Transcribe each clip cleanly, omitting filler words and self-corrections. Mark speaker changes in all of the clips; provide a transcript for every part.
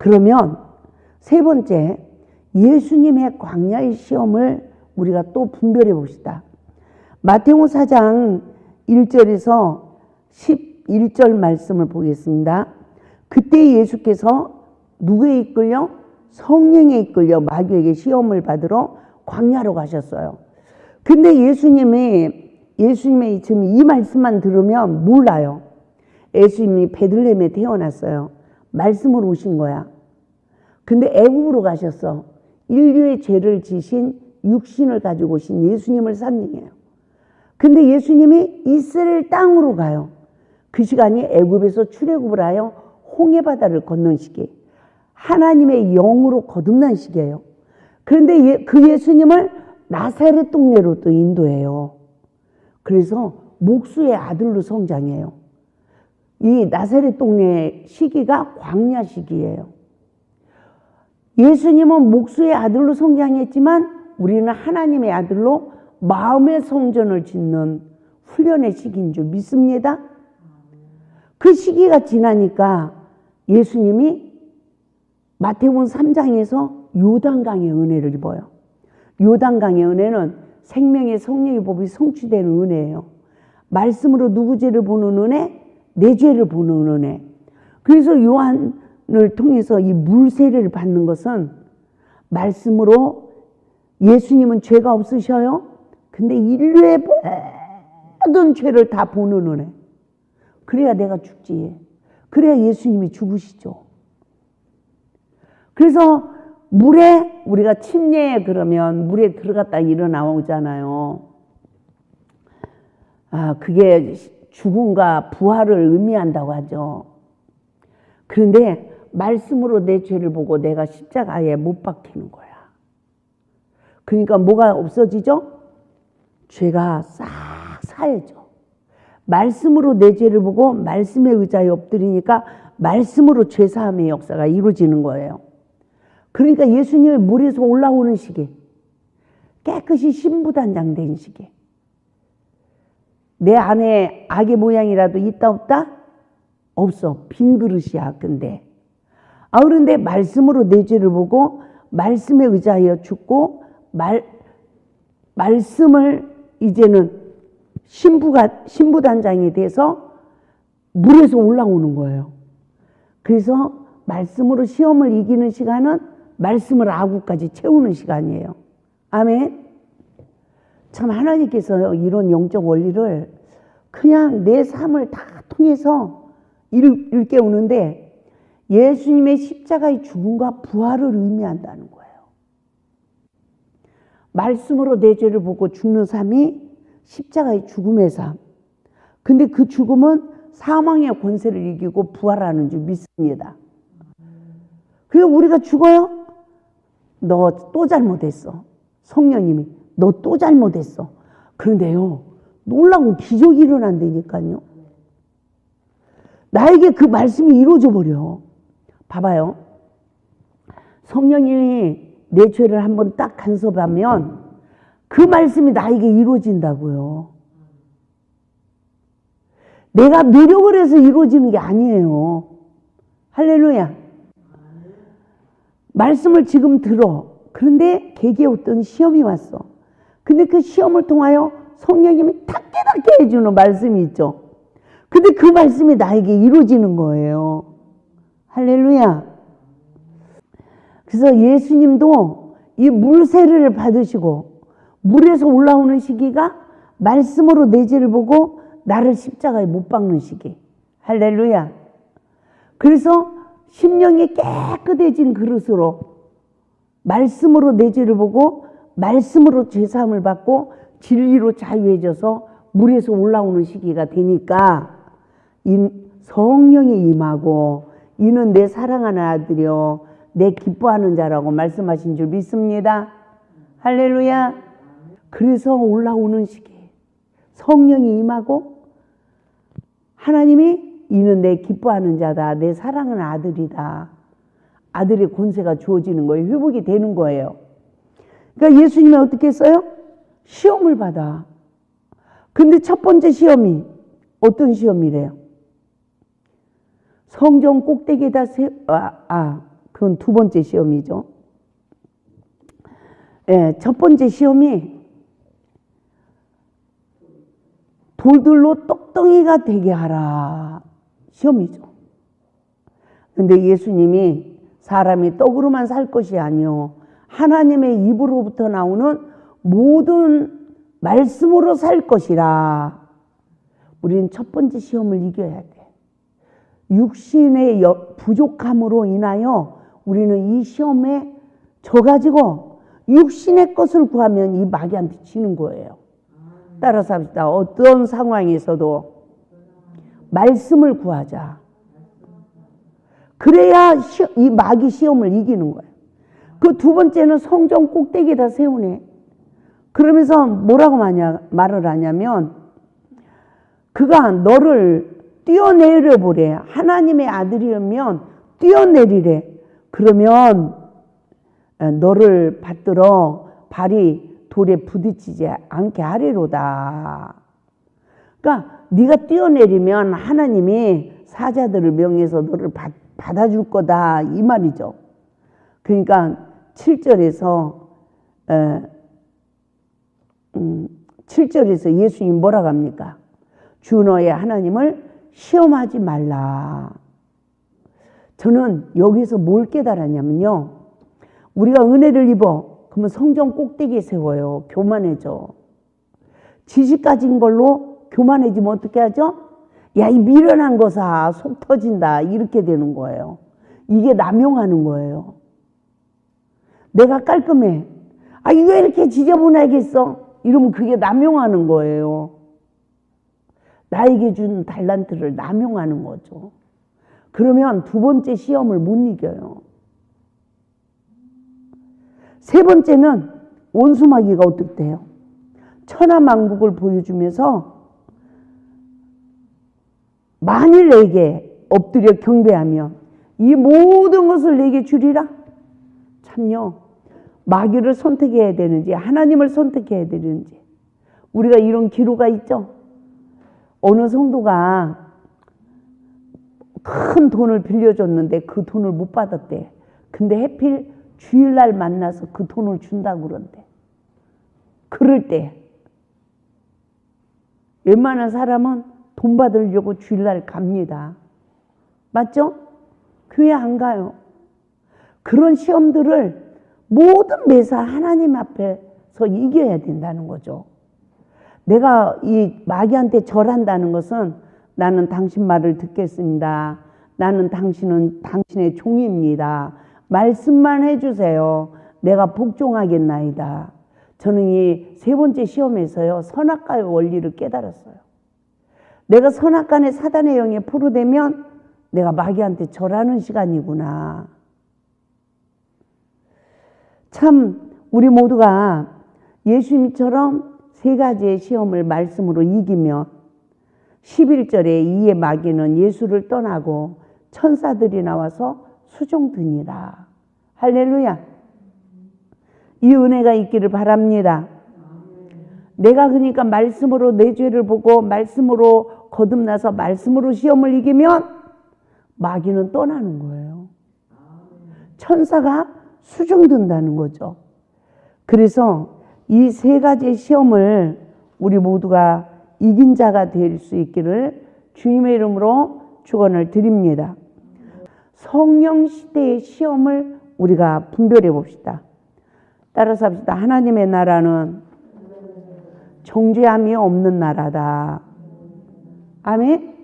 Speaker 1: 그러면 세 번째, 예수님의 광야의 시험을 우리가 또 분별해 봅시다. 마태복음 4장 1절에서 11절 말씀을 보겠습니다. 그때 예수께서 누구에 이끌려? 성령에 이끌려 마귀에게 시험을 받으러 광야로 가셨어요. 근데 예수님의 지금 이 말씀만 들으면 몰라요. 예수님이 베들레헴에 태어났어요. 말씀으로 오신 거야. 근데 애굽으로 가셨어. 인류의 죄를 지신 육신을 가지고 오신 예수님을 상징해요. 근데 예수님이 이스라엘 땅으로 가요. 그 시간이 애굽에서 출애굽을 하여 홍해바다를 건넌 시기, 하나님의 영으로 거듭난 시기예요. 그런데 그 예수님을 나사렛 동네로 또 인도해요. 그래서 목수의 아들로 성장해요. 이 나사렛 동네 시기가 광야 시기예요. 예수님은 목수의 아들로 성장했지만 우리는 하나님의 아들로 마음의 성전을 짓는 훈련의 시기인 줄 믿습니다. 그 시기가 지나니까 예수님이 마태복음 3장에서 요단강의 은혜를 입어요. 요단강의 은혜는 생명의 성령의 법이 성취되는 은혜예요. 말씀으로 누구 죄를 보는 은혜? 내 죄를 보는 은혜. 그래서 요한을 통해서 이 물세례를 받는 것은 말씀으로 예수님은 죄가 없으셔요. 근데 인류의 모든 죄를 다 보는 은혜. 그래야 내가 죽지. 그래야 예수님이 죽으시죠. 그래서 물에 우리가 침례에 그러면 물에 들어갔다 일어나오잖아요. 그게 죽음과 부활을 의미한다고 하죠. 그런데 말씀으로 내 죄를 보고 내가 십자가에 못 박히는 거야. 그러니까 뭐가 없어지죠? 죄가 싹 사해져. 말씀으로 내 죄를 보고 말씀의 의자에 엎드리니까 말씀으로 죄사함의 역사가 이루어지는 거예요. 그러니까 예수님이 물에서 올라오는 시기, 깨끗이 신부단장된 시기. 내 안에 악의 모양이라도 있다 없다? 없어. 빈 그릇이야. 그런데 말씀으로 내 죄를 보고 말씀에 의지하여 죽고 말씀을 이제는 신부단장이 돼서 물에서 올라오는 거예요. 그래서 말씀으로 시험을 이기는 시간은 말씀을 아구까지 채우는 시간이에요. 아멘. 참 하나님께서 이런 영적 원리를 그냥 내 삶을 다 통해서 일깨우는데 예수님의 십자가의 죽음과 부활을 의미한다는 거예요. 말씀으로 내 죄를 보고 죽는 삶이 십자가의 죽음의 삶. 근데 그 죽음은 사망의 권세를 이기고 부활하는 줄 믿습니다. 그래서 우리가 죽어요? 너 또 잘못했어. 성령님이 너 또 잘못했어. 그런데요, 놀라운 기적이 일어난다니까요. 나에게 그 말씀이 이루어져 버려. 봐봐요. 성령님이 내 죄를 한번 딱 간섭하면 그 말씀이 나에게 이루어진다고요. 내가 노력을 해서 이루어지는 게 아니에요. 할렐루야. 말씀을 지금 들어. 그런데 개개의 어떤 시험이 왔어. 근데 그 시험을 통하여 성령님이 탁 깨닫게 해주는 말씀이 있죠. 근데 그 말씀이 나에게 이루어지는 거예요. 할렐루야. 그래서 예수님도 이 물세례를 받으시고 물에서 올라오는 시기가 말씀으로 내 죄를 보고 나를 십자가에 못 박는 시기. 할렐루야. 그래서 심령이 깨끗해진 그릇으로 말씀으로 내 죄를 보고 말씀으로 죄사함을 받고 진리로 자유해져서 물에서 올라오는 시기가 되니까 성령이 임하고 이는 내 사랑하는 아들이요 내 기뻐하는 자라고 말씀하신 줄 믿습니다. 할렐루야. 그래서 올라오는 시기 성령이 임하고 하나님이 이는 내 기뻐하는 자다. 내 사랑하는 아들이다. 아들의 권세가 주어지는 거예요. 회복이 되는 거예요. 그러니까 예수님은 어떻게 했어요? 시험을 받아. 근데 첫 번째 시험이 어떤 시험이래요? 성전 꼭대기에다 그건 두 번째 시험이죠. 예, 첫 번째 시험이 돌들로 똑덩이가 되게 하라 시험이죠. 근데 예수님이 사람이 떡으로만 살 것이 아니요 하나님의 입으로부터 나오는 모든 말씀으로 살 것이라. 우리는 첫 번째 시험을 이겨야 돼. 육신의 부족함으로 인하여 우리는 이 시험에 져가지고 육신의 것을 구하면 이 마귀한테 지는 거예요. 따라서 합시다. 어떤 상황에서도 말씀을 구하자. 그래야 이 마귀 시험을 이기는 거예요. 그 두 번째는 성전 꼭대기에다 세우네. 그러면서 뭐라고 말을 하냐면 그가 너를 뛰어내려 보래. 하나님의 아들이면 뛰어내리래. 그러면 너를 받들어 발이 돌에 부딪히지 않게 하리로다. 그러니까 네가 뛰어내리면 하나님이 사자들을 명해서 너를 받아줄 거다 이 말이죠. 그러니까 7절에서 예수님이 뭐라고 합니까? 주 너의 하나님을 시험하지 말라. 저는 여기서 뭘 깨달았냐면요. 우리가 은혜를 입어. 그러면 성전 꼭대기에 세워요. 교만해져. 지식 가진 걸로 교만해지면 어떻게 하죠? 야, 이 미련한 거사 속 터진다. 이렇게 되는 거예요. 이게 남용하는 거예요. 내가 깔끔해. 아, 이거 이렇게 지저분하겠어? 이러면 그게 남용하는 거예요. 나에게 준 달란트를 남용하는 거죠. 그러면 두 번째 시험을 못 이겨요. 세 번째는 원수마귀가 어떻게 돼요? 천하만국을 보여주면서 만일 내게 엎드려 경배하면 이 모든 것을 내게 주리라. 참요. 마귀를 선택해야 되는지 하나님을 선택해야 되는지 우리가 이런 기로가 있죠. 어느 성도가 큰 돈을 빌려줬는데 그 돈을 못 받았대. 근데 하필 주일날 만나서 그 돈을 준다고 그런대. 그럴 때 웬만한 사람은 돈 받으려고 주일날 갑니다. 맞죠? 교회 안 가요. 그런 시험들을 모든 매사 하나님 앞에서 이겨야 된다는 거죠. 내가 이 마귀한테 절한다는 것은 나는 당신 말을 듣겠습니다. 나는 당신의 종입니다. 말씀만 해주세요. 내가 복종하겠나이다. 저는 이 세 번째 시험에서요. 선악과의 원리를 깨달았어요. 내가 선악간의 사단의 영에 포로되면 내가 마귀한테 절하는 시간이구나. 참 우리 모두가 예수님처럼 세 가지의 시험을 말씀으로 이기면 11절에 이에 마귀는 예수를 떠나고 천사들이 나와서 수종드니라. 할렐루야. 이 은혜가 있기를 바랍니다. 내가 그러니까 말씀으로 내 죄를 보고 말씀으로 거듭나서 말씀으로 시험을 이기면 마귀는 떠나는 거예요. 천사가 수종든다는 거죠. 그래서 이 세 가지 시험을 우리 모두가 이긴 자가 될 수 있기를 주님의 이름으로 축원을 드립니다. 성령 시대의 시험을 우리가 분별해 봅시다. 따라서 합시다. 하나님의 나라는 정죄함이 없는 나라다. 아멘.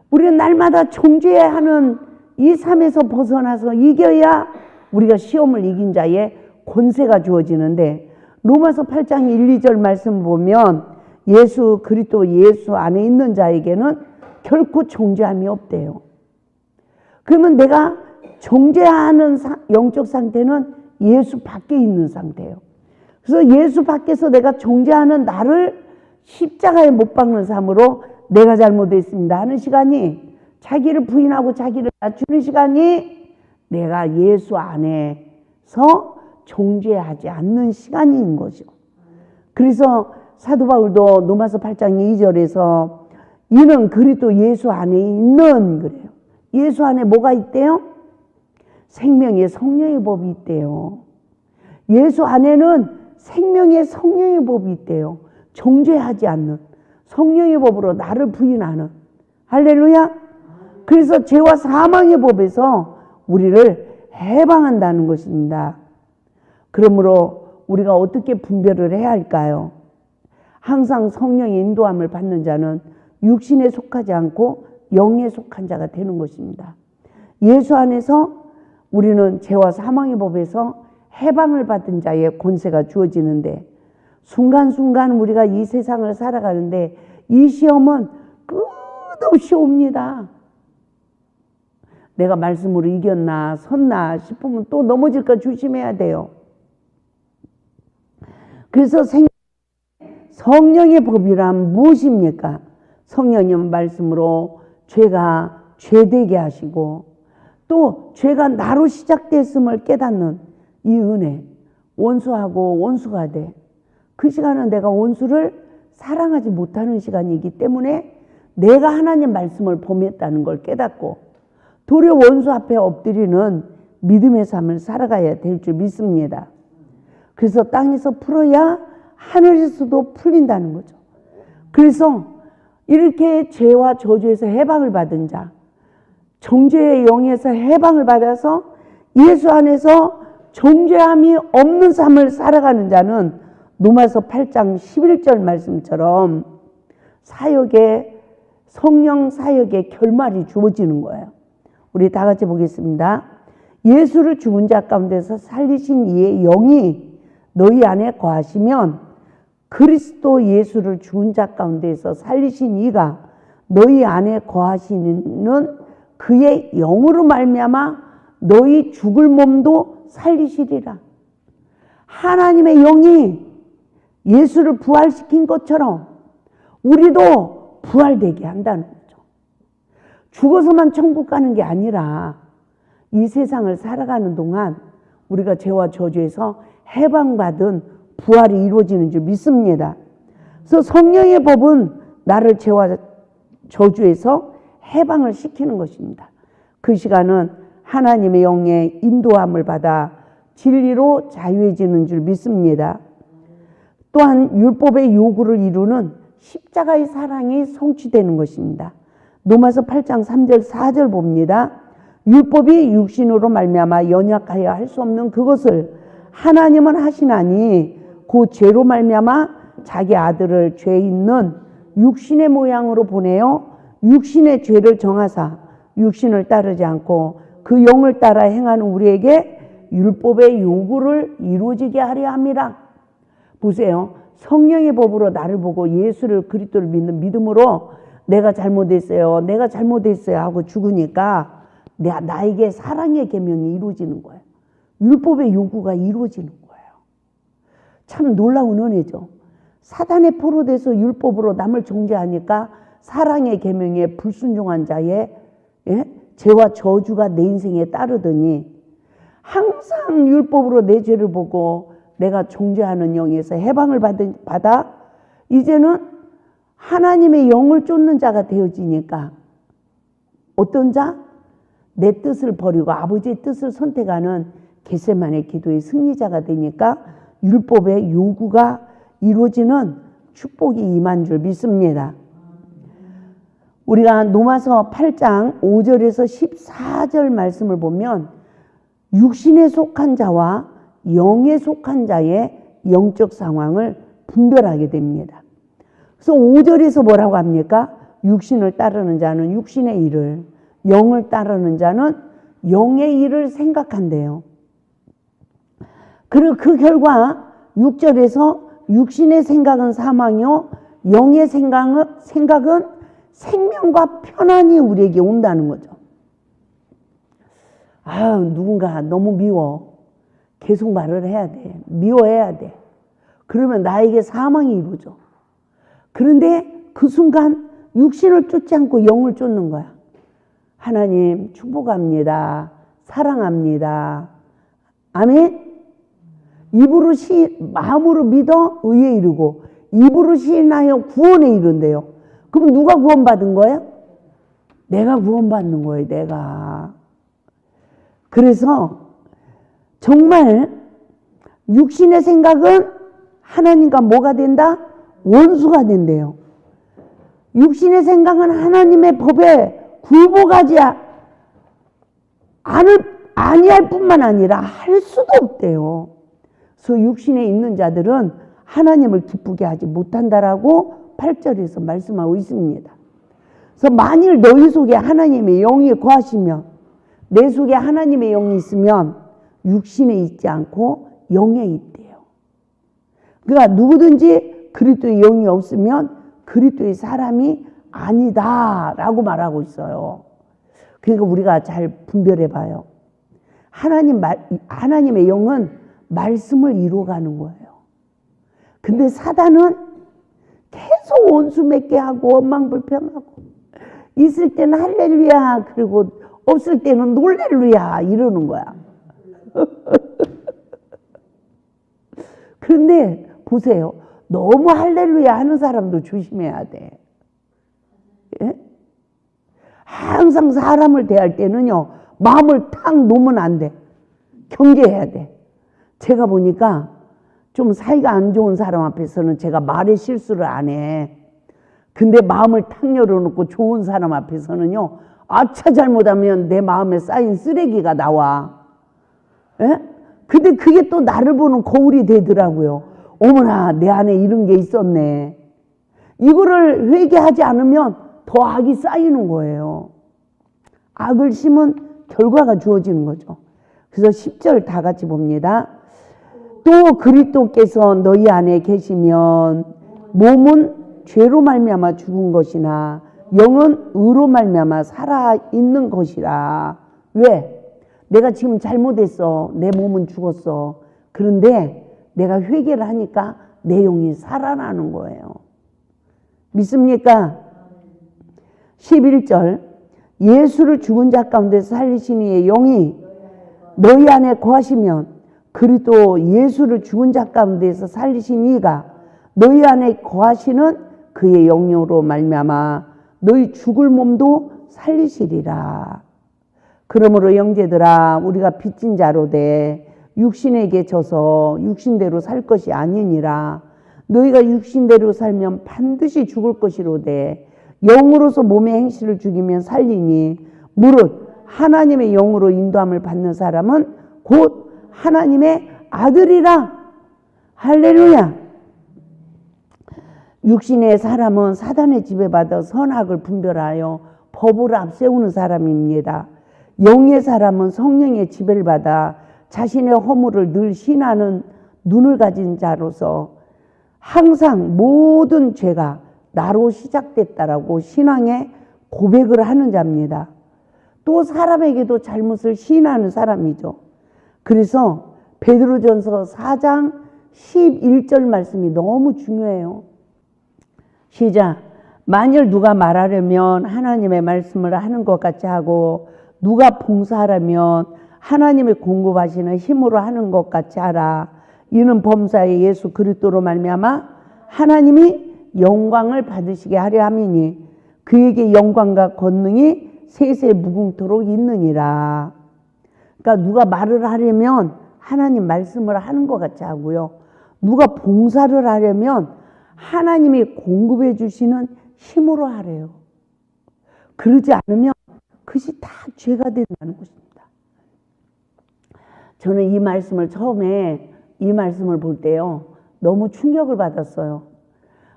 Speaker 1: 우리는 날마다 정죄하는 이 삶에서 벗어나서 이겨야 우리가 시험을 이긴 자의 권세가 주어지는데 로마서 8장 1, 2절 말씀 보면 예수 그리스도 예수 안에 있는 자에게는 결코 정죄함이 없대요. 그러면 내가 정죄하는 영적 상태는 예수 밖에 있는 상태예요. 그래서 예수 밖에서 내가 정죄하는 나를 십자가에 못 박는 삶으로 내가 잘못했습니다 하는 시간이 자기를 부인하고 자기를 낮추는 시간이 내가 예수 안에서 정죄하지 않는 시간인 거죠. 그래서 사도 바울도 로마서 8장 2절에서 이는 그리스도 예수 안에 있는 그래요. 예수 안에 뭐가 있대요? 생명의 성령의 법이 있대요. 예수 안에는 생명의 성령의 법이 있대요. 정죄하지 않는 성령의 법으로 나를 부인하는. 할렐루야. 그래서 죄와 사망의 법에서 우리를 해방한다는 것입니다. 그러므로 우리가 어떻게 분별을 해야 할까요? 항상 성령의 인도함을 받는 자는 육신에 속하지 않고 영에 속한 자가 되는 것입니다. 예수 안에서 우리는 죄와 사망의 법에서 해방을 받은 자의 권세가 주어지는데, 순간순간 우리가 이 세상을 살아가는데 이 시험은 끝없이 옵니다. 내가 말씀으로 이겼나 섰나 싶으면 또 넘어질까 조심해야 돼요. 그래서 성령의 법이란 무엇입니까? 성령님 말씀으로 죄가 죄되게 하시고 또 죄가 나로 시작됐음을 깨닫는 이 은혜. 원수하고 원수가 돼. 그 시간은 내가 원수를 사랑하지 못하는 시간이기 때문에 내가 하나님 말씀을 범했다는 걸 깨닫고 도리어 원수 앞에 엎드리는 믿음의 삶을 살아가야 될 줄 믿습니다. 그래서 땅에서 풀어야 하늘에서도 풀린다는 거죠. 그래서 이렇게 죄와 저주에서 해방을 받은 자, 정죄의 영에서 해방을 받아서 예수 안에서 정죄함이 없는 삶을 살아가는 자는 로마서 8장 11절 말씀처럼 사역의 성령 사역의 결말이 주어지는 거예요. 우리 다 같이 보겠습니다. 예수를 죽은 자 가운데서 살리신 이의 영이 너희 안에 거하시면 그리스도 예수를 죽은 자 가운데서 살리신 이가 너희 안에 거하시는 그의 영으로 말미암아 너희 죽을 몸도 살리시리라. 하나님의 영이 예수를 부활시킨 것처럼 우리도 부활되게 한다는 거죠. 죽어서만 천국 가는 게 아니라 이 세상을 살아가는 동안 우리가 죄와 저주에서 해방받은 부활이 이루어지는 줄 믿습니다. 그래서 성령의 법은 나를 죄와 저주에서 해방을 시키는 것입니다. 그 시간은 하나님의 영의 인도함을 받아 진리로 자유해지는 줄 믿습니다. 또한 율법의 요구를 이루는 십자가의 사랑이 성취되는 것입니다. 로마서 8장 3절 4절 봅니다. 율법이 육신으로 말미암아 연약하여 할 수 없는 그것을 하나님은 하시나니 그 죄로 말미암아 자기 아들을 죄 있는 육신의 모양으로 보내어 육신의 죄를 정하사 육신을 따르지 않고 그 영을 따라 행하는 우리에게 율법의 요구를 이루어지게 하려 함이라. 보세요. 성령의 법으로 나를 보고 예수를 그리스도를 믿는 믿음으로 내가 잘못했어요. 내가 잘못했어요 하고 죽으니까 나에게 사랑의 계명이 이루어지는 거예요. 율법의 요구가 이루어지는 거예요. 참 놀라운 은혜죠. 사단의 포로돼서 율법으로 남을 정죄하니까 사랑의 계명에 불순종한 자의 죄와 저주가 내 인생에 따르더니 항상 율법으로 내 죄를 보고 내가 정죄하는 영에서 해방을 받아 이제는 하나님의 영을 쫓는 자가 되어지니까 어떤 자? 내 뜻을 버리고 아버지의 뜻을 선택하는 겟세마네 기도의 승리자가 되니까 율법의 요구가 이루어지는 축복이 임한 줄 믿습니다. 우리가 로마서 8장 5절에서 14절 말씀을 보면 육신에 속한 자와 영에 속한 자의 영적 상황을 분별하게 됩니다. 그래서 5절에서 뭐라고 합니까? 육신을 따르는 자는 육신의 일을, 영을 따르는 자는 영의 일을 생각한대요. 그리고 그 결과 6절에서 육신의 생각은 사망이요 영의 생각은 생명과 편안이 우리에게 온다는 거죠. 누군가 너무 미워. 계속 말을 해야 돼. 미워해야 돼. 그러면 나에게 사망이 이루어져. 그런데 그 순간 육신을 쫓지 않고 영을 쫓는 거야. 하나님 축복합니다. 사랑합니다. 아멘. 입으로 마음으로 믿어 의에 이르고 입으로 시인하여 구원에 이른대요. 그럼 누가 구원받은 거예요? 내가 구원받는 거예요. 내가. 그래서 정말 육신의 생각은 하나님과 뭐가 된다? 원수가 된대요. 육신의 생각은 하나님의 법에 굴복하지 아니할 뿐만 아니라 할 수도 없대요. 그래서 육신에 있는 자들은 하나님을 기쁘게 하지 못한다라고 8절에서 말씀하고 있습니다. 그래서 만일 너희 속에 하나님의 영이 거하시면, 내 속에 하나님의 영이 있으면 육신에 있지 않고 영에 있대요. 그러니까 누구든지 그리스도의 영이 없으면 그리스도의 사람이 아니다라고 말하고 있어요. 그러니까 우리가 잘 분별해 봐요. 하나님의 영은 말씀을 이루어가는 거예요. 근데 사단은 계속 원수 맺게 하고 원망불평하고, 있을 때는 할렐루야 그리고 없을 때는 놀렐루야 이러는 거야. 그런데 보세요. 너무 할렐루야 하는 사람도 조심해야 돼. 예? 항상 사람을 대할 때는요, 마음을 탁 놓으면 안 돼. 경계해야 돼. 제가 보니까 좀 사이가 안 좋은 사람 앞에서는 제가 말의 실수를 안 해. 근데 마음을 탁 열어놓고 좋은 사람 앞에서는요, 아차 잘못하면 내 마음에 쌓인 쓰레기가 나와. 예? 근데 그게 또 나를 보는 거울이 되더라고요. 어머나, 내 안에 이런 게 있었네. 이거를 회개하지 않으면 더 악이 쌓이는 거예요. 악을 심은 결과가 주어지는 거죠. 그래서 10절 다 같이 봅니다. 또 그리스도께서 너희 안에 계시면 몸은 죄로 말미암아 죽은 것이나 영은 의로 말미암아 살아 있는 것이라. 왜? 내가 지금 잘못했어. 내 몸은 죽었어. 그런데 내가 회개를 하니까 내 영이 살아나는 거예요. 믿습니까? 11절 예수를 죽은 자 가운데서 살리신 이의 영이 너희 안에 거하시면, 그리스도 예수를 죽은 자 가운데서 살리신 이가 너희 안에 거하시는 그의 영으로 말미암아 너희 죽을 몸도 살리시리라. 그러므로 형제들아, 우리가 빚진 자로 돼 육신에게 져서 육신대로 살 것이 아니니라. 너희가 육신대로 살면 반드시 죽을 것이로되 영으로서 몸의 행실을 죽이면 살리니, 무릇 하나님의 영으로 인도함을 받는 사람은 곧 하나님의 아들이라. 할렐루야. 육신의 사람은 사단의 지배받아 선악을 분별하여 법을 앞세우는 사람입니다. 영의 사람은 성령의 지배를 받아 자신의 허물을 늘 신하는 눈을 가진 자로서 항상 모든 죄가 나로 시작됐다라고 신앙의 고백을 하는 자입니다. 또 사람에게도 잘못을 시인하는 사람이죠. 그래서 베드로전서 4장 11절 말씀이 너무 중요해요. 시작. 만일 누가 말하려면 하나님의 말씀을 하는 것 같이 하고, 누가 봉사하려면 하나님의 공급하시는 힘으로 하는 것 같이 하라. 이는 범사의 예수 그리스도로 말미암아 하나님이 영광을 받으시게 하려 함이니, 그에게 영광과 권능이 세세 무궁토록 있느니라. 그러니까 누가 말을 하려면 하나님 말씀을 하는 것 같이 하고요. 누가 봉사를 하려면 하나님이 공급해 주시는 힘으로 하래요. 그러지 않으면 그것이 다 죄가 된다는 것입니다. 저는 이 말씀을 처음에 이 말씀을 볼 때요, 너무 충격을 받았어요.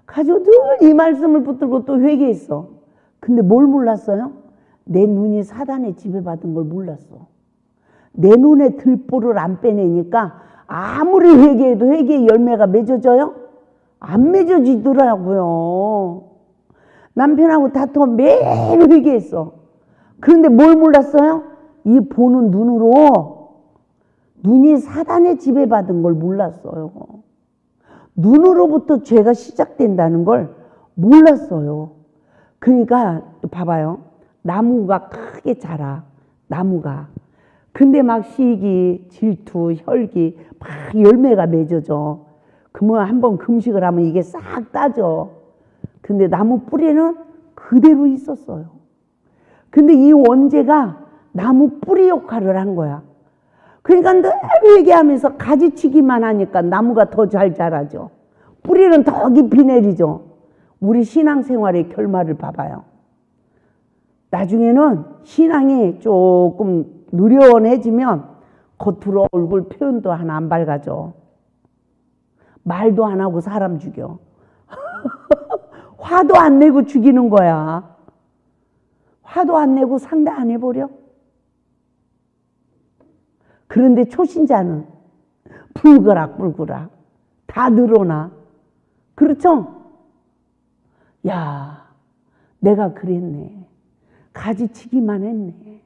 Speaker 1: 가지고 늘 이 말씀을 붙들고 또 회개했어. 근데 뭘 몰랐어요? 내 눈이 사단에 지배받은 걸 몰랐어. 내 눈에 들보를 안 빼내니까 아무리 회개해도 회개의 열매가 맺어져요? 안 맺어지더라고요. 남편하고 다투어 매일 회개했어. 그런데 뭘 몰랐어요? 이 보는 눈으로 눈이 사단에 지배받은 걸 몰랐어요. 눈으로부터 죄가 시작된다는 걸 몰랐어요. 그러니까 봐봐요. 나무가 크게 자라. 나무가. 근데 막 시기, 질투, 혈기 막 열매가 맺어져. 그러면 한번 금식을 하면 이게 싹 따져. 근데 나무 뿌리는 그대로 있었어요. 근데 이 원죄가 나무 뿌리 역할을 한 거야. 그러니까 늘 얘기하면서 가지치기만 하니까 나무가 더 잘 자라죠. 뿌리는 더 깊이 내리죠. 우리 신앙생활의 결말을 봐봐요. 나중에는 신앙이 조금 누련해지면 겉으로 얼굴 표현도 하나 안 밝아져. 말도 안 하고 사람 죽여. 화도 안 내고 죽이는 거야. 화도 안 내고 상대 안 해버려. 그런데 초신자는 불그락 다 늘어나. 그렇죠? 야, 내가 그랬네. 가지치기만 했네.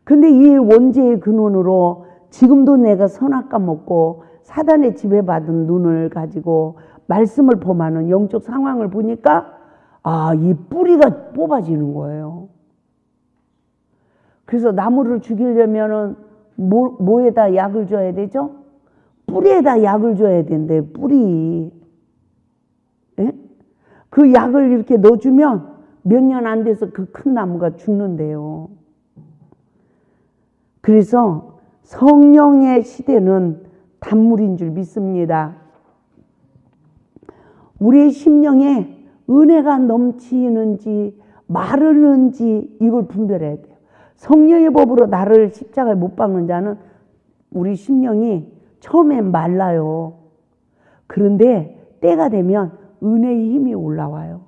Speaker 1: 근데 이 원죄의 근원으로 지금도 내가 선악과 먹고 사단의 지배받은 눈을 가지고 말씀을 범하는 영적 상황을 보니까 이 뿌리가 뽑아지는 거예요. 그래서 나무를 죽이려면은 뭐에다 약을 줘야 되죠? 뿌리에다 약을 줘야 된대. 뿌리. 예? 그 약을 이렇게 넣어주면 몇 년 안 돼서 그 큰 나무가 죽는데요. 그래서 성령의 시대는 단물인 줄 믿습니다. 우리의 심령에 은혜가 넘치는지 마르는지 이걸 분별해야 돼요. 성령의 법으로 나를 십자가에 못 박는 자는 우리 심령이 처음엔 말라요. 그런데 때가 되면 은혜의 힘이 올라와요.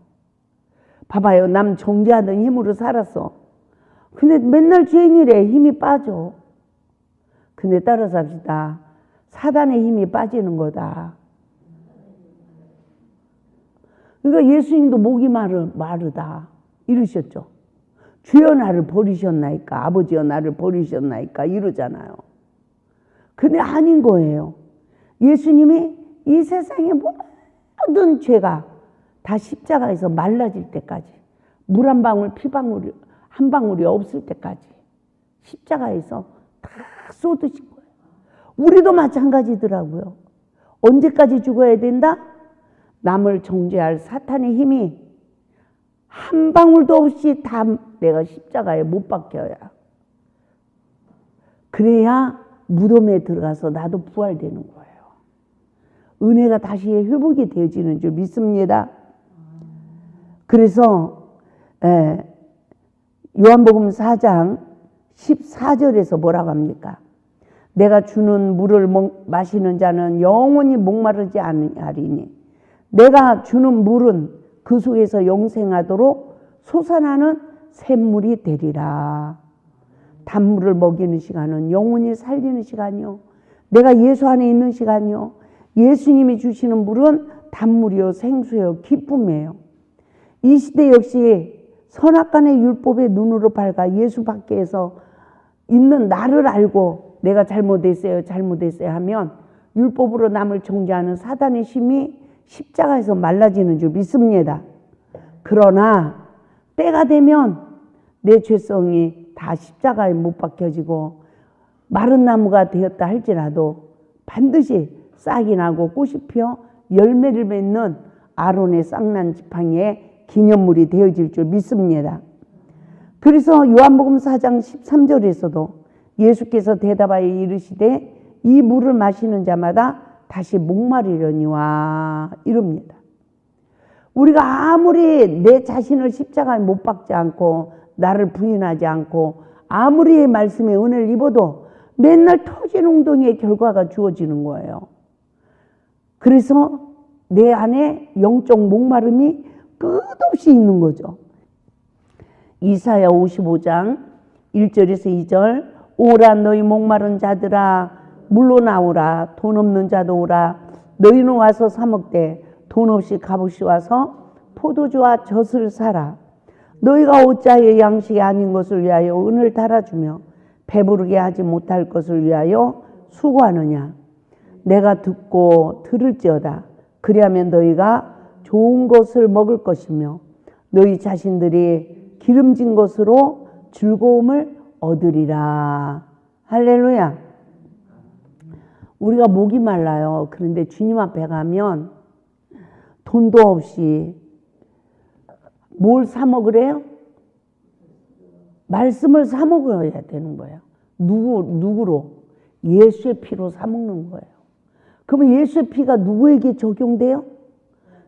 Speaker 1: 봐봐요. 남 정죄하던 힘으로 살았어. 근데 맨날 죄인이래. 힘이 빠져. 근데 따라 삽시다. 사단의 힘이 빠지는 거다. 그러니까 예수님도 목이 마르다 이러셨죠. 주여 나를 버리셨나이까, 아버지여 나를 버리셨나이까 이러잖아요. 근데 아닌 거예요. 예수님이 이 세상의 모든 죄가 다 십자가에서 말라질 때까지, 물 한 방울, 피방울이 한 방울이 없을 때까지 십자가에서 다 쏟으신 거예요. 우리도 마찬가지더라고요. 언제까지 죽어야 된다? 남을 정죄할 사탄의 힘이 한 방울도 없이 다 내가 십자가에 못 박혀야. 그래야 무덤에 들어가서 나도 부활되는 거예요. 은혜가 다시 회복이 되어지는 줄 믿습니다. 그래서 요한복음 4장 14절에서 뭐라고 합니까? 내가 주는 물을 마시는 자는 영원히 목마르지 아니하리니 내가 주는 물은 그 속에서 영생하도록 솟아나는 샘물이 되리라. 단물을 먹이는 시간은 영혼이 살리는 시간이요. 내가 예수 안에 있는 시간이요. 예수님이 주시는 물은 단물이요, 생수요, 기쁨이에요. 이 시대 역시 선악간의 율법의 눈으로 밝아 예수 밖에서 있는 나를 알고 내가 잘못했어요 하면 율법으로 남을 정죄하는 사단의 힘이 십자가에서 말라지는 줄 믿습니다. 그러나 때가 되면 내 죄성이 다 십자가에 못 박혀지고 마른 나무가 되었다 할지라도 반드시 싹이 나고 꽃이 피어 열매를 맺는 아론의 쌍난 지팡이의 기념물이 되어질 줄 믿습니다. 그래서 요한복음 4장 13절에서도 예수께서 대답하여 이르시되 이 물을 마시는 자마다 다시 목마르려니와 이럽니다. 우리가 아무리 내 자신을 십자가에 못 박지 않고 나를 부인하지 않고 아무리 말씀의 은혜를 입어도 맨날 터진 웅덩이의 결과가 주어지는 거예요. 그래서 내 안에 영적 목마름이 끝없이 있는 거죠. 이사야 55장 1절에서 2절 오라 너희 목마른 자들아 물로 나오라 돈 없는 자도 오라 너희는 와서 사 먹되 돈 없이 값없이 와서 포도주와 젖을 사라. 너희가 어찌하여 양식이 아닌 것을 위하여 은을 달아주며 배부르게 하지 못할 것을 위하여 수고하느냐. 내가 듣고 들을지어다. 그리하면 너희가 좋은 것을 먹을 것이며 너희 자신들이 기름진 것으로 즐거움을 얻으리라. 할렐루야. 우리가 목이 말라요. 그런데 주님 앞에 가면 돈도 없이 뭘 사 먹으래요? 말씀을 사 먹어야 되는 거예요. 누구로? 예수의 피로 사 먹는 거예요. 그러면 예수의 피가 누구에게 적용돼요?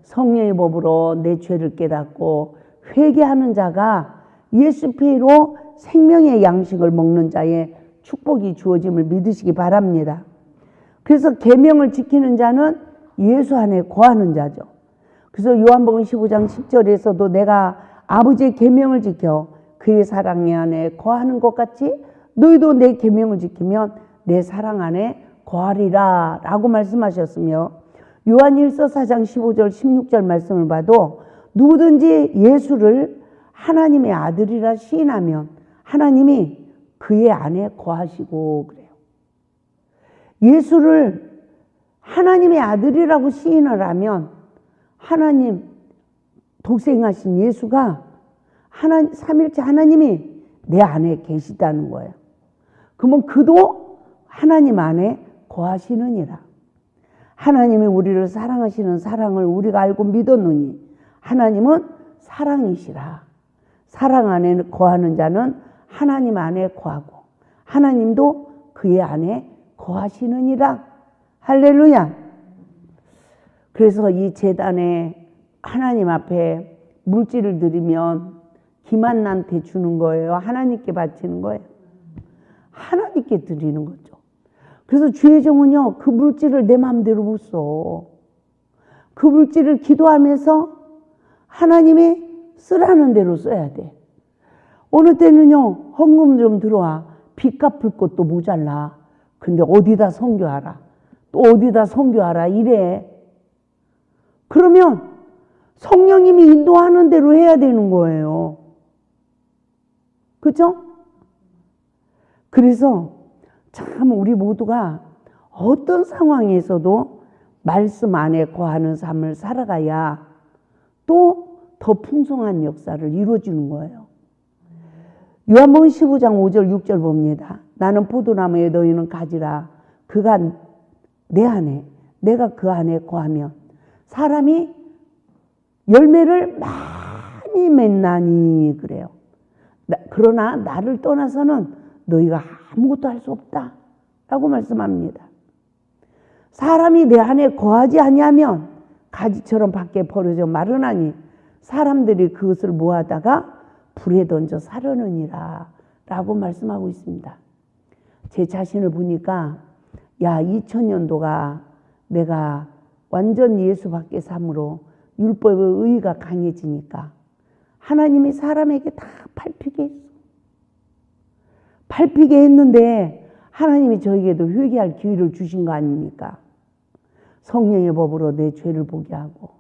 Speaker 1: 성령의 법으로 내 죄를 깨닫고 회개하는 자가 예수 피로 생명의 양식을 먹는 자의 축복이 주어짐을 믿으시기 바랍니다. 그래서 계명을 지키는 자는 예수 안에 거하는 자죠. 그래서 요한복음 15장 10절에서도 내가 아버지의 계명을 지켜 그의 사랑 안에 거하는 것 같이 너희도 내 계명을 지키면 내 사랑 안에 거하리라 라고 말씀하셨으며, 요한일서 4장 15절 16절 말씀을 봐도 누구든지 예수를 하나님의 아들이라 시인하면 하나님이 그의 안에 거하시고 그래요. 예수를 하나님의 아들이라고 시인을 하면 하나님 독생하신 예수가 삼일째 하나님이 내 안에 계시다는 거예요. 그러면 그도 하나님 안에 거하시느니라. 하나님이 우리를 사랑하시는 사랑을 우리가 알고 믿었느니 하나님은 사랑이시라. 사랑 안에 거하는 자는 하나님 안에 거하고 하나님도 그의 안에 거하시느니라. 할렐루야. 그래서 이 제단에 하나님 앞에 물질을 드리면 김한나한테 주는 거예요? 하나님께 바치는 거예요? 하나님께 드리는 거죠. 그래서 주의 종은요, 그 물질을 내 마음대로 못 써. 그 물질을 기도하면서 하나님이 쓰라는 대로 써야 돼. 어느 때는요, 헌금 좀 들어와. 빚 갚을 것도 모자라. 근데 어디다 선교하라. 또 어디다 선교하라. 이래. 그러면 성령님이 인도하는 대로 해야 되는 거예요. 그렇죠? 그래서 참 우리 모두가 어떤 상황에서도 말씀 안에 거하는 삶을 살아가야 또 더 풍성한 역사를 이루어주는 거예요. 요한복음 15장 5절 6절 봅니다. 나는 포도나무에 너희는 가지라. 그가 내 안에 내가 그 안에 거하면 사람이 열매를 많이 맺나니 그래요. 그러나 나를 떠나서는 너희가 아무것도 할 수 없다 라고 말씀합니다. 사람이 내 안에 거하지 아니하면 가지처럼 밖에 버려져 마르나니 사람들이 그것을 모아다가 불에 던져 사려느니라 라고 말씀하고 있습니다. 제 자신을 보니까 2000년도가 내가 완전 예수 밖의 삶으로 율법의 의의가 강해지니까 하나님이 사람에게 다 밟히게 했어. 밟히게 했는데 하나님이 저에게도 회개할 기회를 주신 거 아닙니까? 성령의 법으로 내 죄를 보게 하고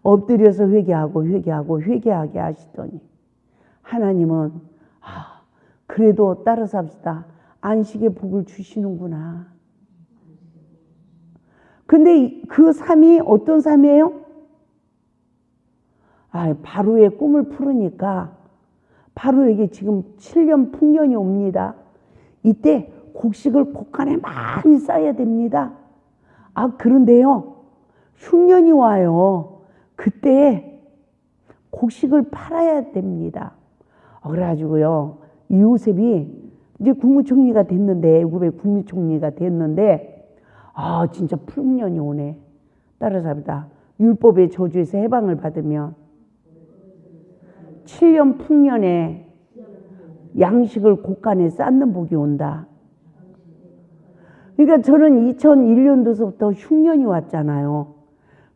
Speaker 1: 엎드려서 회개하게 하시더니 하나님은 그래도 따라 삽시다. 안식의 복을 주시는구나. 근데 그 삶이 어떤 삶이에요? 바로의 꿈을 풀으니까 바로에게 지금 7년 풍년이 옵니다. 이때 곡식을 곳간에 많이 쌓아야 됩니다. 그런데요, 흉년이 와요. 그때 곡식을 팔아야 됩니다. 그래가지고요, 이 요셉이 이제 국무총리가 됐는데, 애굽의 국무총리가 됐는데, 진짜 풍년이 오네. 따라서합니다. 율법의 저주에서 해방을 받으면 7년 풍년에 양식을 곳간에 쌓는 복이 온다. 그러니까 저는 2001년도서부터 흉년이 왔잖아요.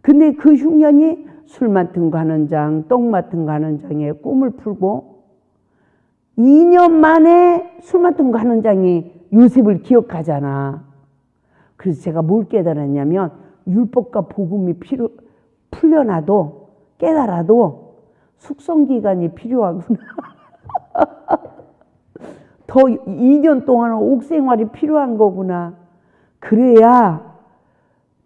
Speaker 1: 근데 그 흉년이 술 맡은 관원장, 떡 맡은 관원장의 꿈을 풀고 2년 만에 술 맡은 관원장이 요셉을 기억하잖아. 그래서 제가 뭘 깨달았냐면 율법과 복음이 풀려나도 깨달아도 숙성기간이 필요하구나. 더 2년 동안 옥생활이 필요한 거구나. 그래야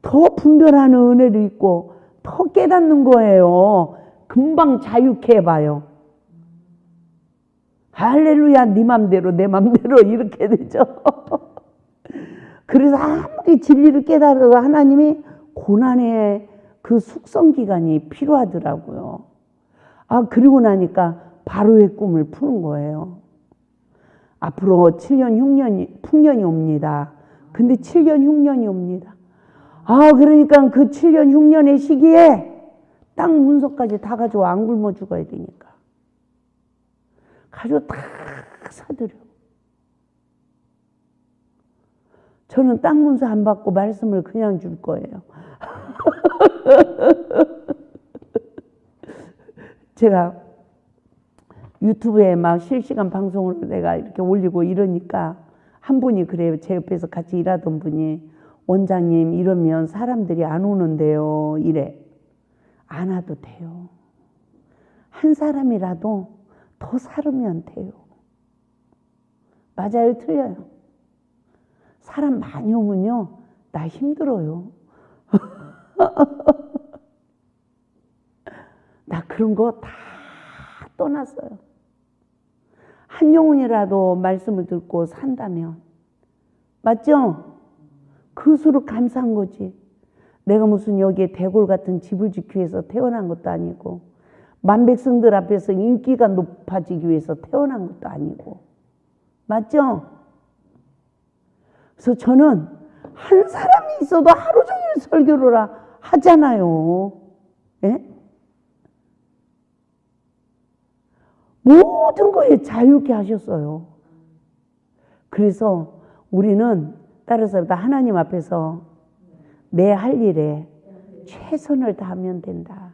Speaker 1: 더 분별하는 은혜를 있고 더 깨닫는 거예요. 금방 자유케 해봐요. 할렐루야. 네 맘대로 내 맘대로 이렇게 되죠. 그래서 아무리 진리를 깨달아도 하나님이 고난의 그 숙성기간이 필요하더라고요. 그리고 나니까 바로의 꿈을 푸는 거예요. 앞으로 7년, 6년, 풍년이 옵니다. 근데 7년, 6년이 옵니다. 그러니까 그 7년, 6년의 시기에 땅 문서까지 다 가지고 안 굶어 죽어야 되니까. 가지고 다 사들여. 저는 땅 문서 안 받고 말씀을 그냥 줄 거예요. 제가 유튜브에 막 실시간 방송으로 내가 이렇게 올리고 이러니까 한 분이 그래요. 제 옆에서 같이 일하던 분이, 원장님 이러면 사람들이 안 오는데요. 이래. 안 와도 돼요. 한 사람이라도 더 살으면 돼요. 맞아요, 틀려요? 사람 많이 오면요, 나 힘들어요. 나 그런 거 다 떠났어요. 한 영혼이라도 말씀을 듣고 산다면, 맞죠? 그 수로 감사한 거지. 내가 무슨 여기에 대골 같은 집을 지키기 위해서 태어난 것도 아니고, 만백성들 앞에서 인기가 높아지기 위해서 태어난 것도 아니고, 맞죠? 그래서 저는 한 사람이 있어도 하루 종일 설교를 하잖아요. 예? 모든 거에 자유케 하셨어요. 그래서 우리는 따라서 하나님 앞에서 내 할 일에 최선을 다하면 된다.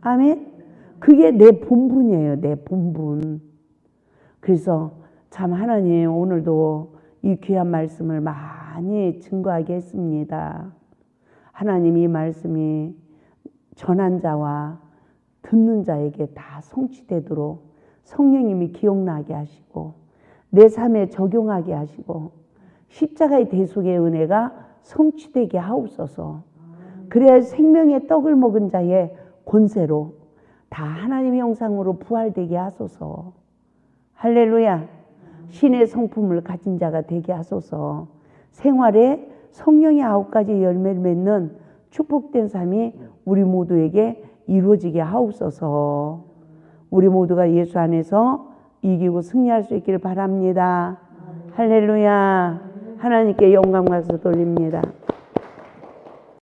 Speaker 1: 아멘? 그게 내 본분이에요. 내 본분. 그래서 참 하나님 오늘도 이 귀한 말씀을 많이 증거하게 했습니다. 하나님 이 말씀이 전한 자와 듣는 자에게 다 성취되도록 성령님이 기억나게 하시고 내 삶에 적용하게 하시고 십자가의 대속의 은혜가 성취되게 하옵소서. 그래야 생명의 떡을 먹은 자의 권세로 다 하나님의 형상으로 부활되게 하소서. 할렐루야. 신의 성품을 가진 자가 되게 하소서. 생활에 성령의 9가지 열매를 맺는 축복된 삶이 우리 모두에게 이루어지게 하옵소서. 우리 모두가 예수 안에서 이기고 승리할 수 있기를 바랍니다. 할렐루야. 하나님께 영광 박수 돌립니다.